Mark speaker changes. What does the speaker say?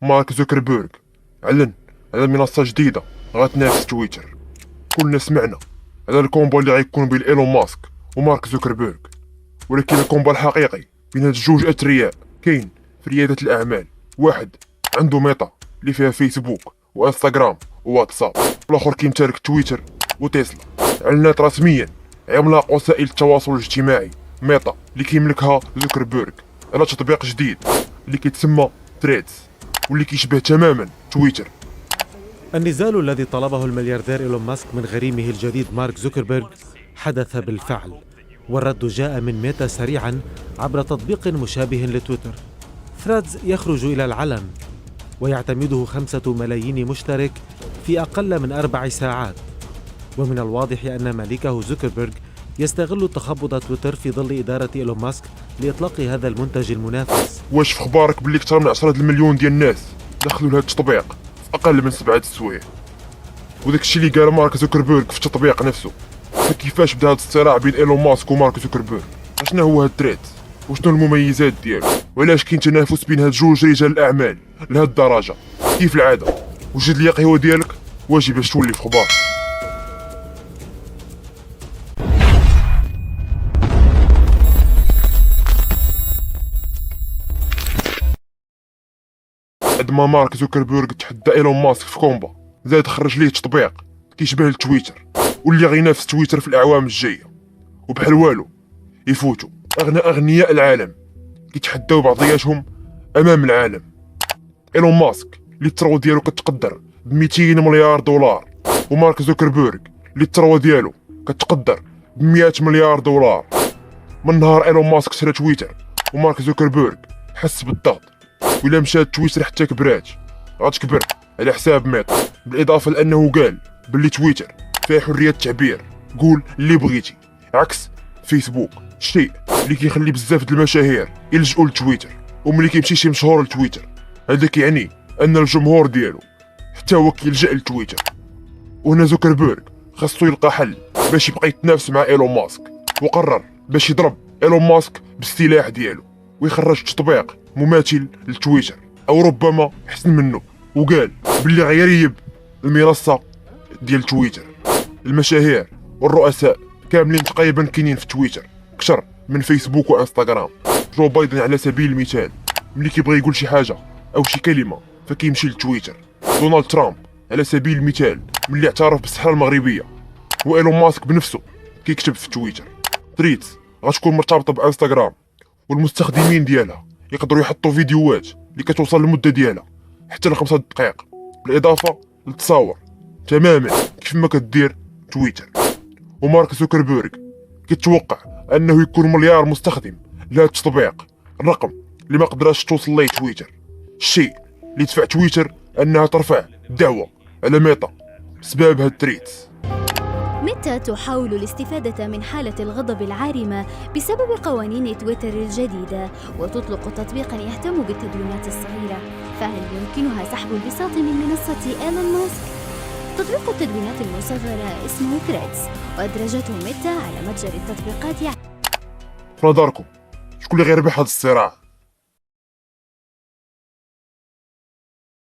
Speaker 1: مارك زوكربيرغ أعلن على منصة جديدة غتنافس تويتر. كلنا سمعنا على الكومبا اللي غيكون بين ايلون ماسك ومارك زوكربيرغ، ولكن الكومبا الحقيقي بين هاد الجوج اثرياء كاين في ريادة الاعمال. واحد عنده ميتا اللي فيها فيسبوك وانستغرام وواتساب، والاخر كيمتلك تويتر وتسلا. اعلنت رسميا عملاق وسائل التواصل الاجتماعي ميتا اللي كيملكها زوكربيرغ على تطبيق جديد اللي كيتسمى تريدز، واللي كيشبه تماما تويتر.
Speaker 2: النزال الذي طلبه الملياردير إيلون ماسك من غريمه الجديد مارك زوكربيرغ حدث بالفعل، والرد جاء من ميتا سريعا عبر تطبيق مشابه لتويتر. ثريدز يخرج إلى العلن ويعتمده 5 ملايين مشترك في أقل من 4 ساعات، ومن الواضح أن مالكه زوكربيرغ يستغل تخبط تويتر في ظل إدارة إيلون ماسك لإطلاق هذا المنتج المنافس.
Speaker 1: واش في اخبارك باللي اكثر من 10 المليون ديال الناس دخلوا لهذا التطبيق في اقل من 7 سوايع؟ وداك الشيء اللي قال مارك زوكربيرغ في التطبيق نفسه. فكيفاش بدا هذا الصراع بين ايلون ماسك ومارك زوكربيرغ؟ شنو هو هاد التريد؟ وشنو المميزات ديالو؟ وعلاش كاين تنافس بين هاد جوج رجال الاعمال لهاد الدرجه؟ كيف العاده وجد لي قهوه ديالك واجي باش تولي في اخبار. بعد ما مارك زوكربيرغ تحدى ايلون ماسك في كومبا، زاد خرج ليه تطبيق كيشبه لتويتر واللي غينافس تويتر في الاعوام الجايه. وبحال والو يفوتوا اغنياء العالم كيتحداو بعضياتهم امام العالم. ايلون ماسك اللي الثروه ديالو كتقدر ب 200 مليار دولار، ومارك زوكربيرغ اللي الثروه ديالو كتقدر ب 100 مليار دولار. من نهار ايلون ماسك شرا تويتر ومارك زوكربيرغ حس بالضغط، وإلا مشات تويتر حتى كبرات غتكبر على حساب ميتا. بالاضافه لانه قال باللي تويتر فيها حريه التعبير، قول اللي بغيتي، عكس فيسبوك، الشيء اللي كيخلي بزاف د المشاهير يلجؤوا لتويتر. وملي كيمشي شي مشهور لتويتر، هذا كيعني ان الجمهور ديالو حتى هو كيلجأ لتويتر. وهنا زوكربيرغ خاصو يلقى حل باش يبقى يتنافس مع ايلون ماسك، وقرر باش يضرب ايلون ماسك بالسلاح ديالو ويخرج تطبيق مماثل لتويتر او ربما احسن منه، وقال باللي غيريب المنصه ديال تويتر. المشاهير والرؤساء كاملين تقريبا كاينين في تويتر اكثر من فيسبوك وانستغرام. جو بايدن على سبيل المثال ملي كيبغي يقول شي حاجه او شي كلمه فكيمشي لتويتر. دونالد ترامب على سبيل المثال ملي اعترف بالصحراء المغربيه. وايلون ماسك بنفسه كيكتب في تويتر. تريدز غتكون مرتبطه بانستغرام، والمستخدمين ديالها يقدروا يحطوا فيديوهات اللي كتوصل المده ديالها حتى ل5 دقائق، بالاضافه للتصاور تماما كيف ما كدير تويتر. ومارك زوكربيرغ كيتوقع انه يكون مليار مستخدم لهذا التطبيق، الرقم اللي ما قدراش توصل ليه تويتر. الشيء اللي دفع تويتر انها ترفع دعوه على ميتا بسبب هاد التريتس.
Speaker 3: ميتا تحاول الاستفادة من حالة الغضب العارمة بسبب قوانين تويتر الجديدة، وتطلق تطبيقا يهتم بالتدوينات الصغيرة. فهل يمكنها سحب البساط من منصة إيلون ماسك؟ تطبيق التدوينات المصغرة اسمه ثريدز، وأدرجته ميتا على متجر التطبيقات.
Speaker 1: في نظركم شكون اللي غيربح هذا الصراع؟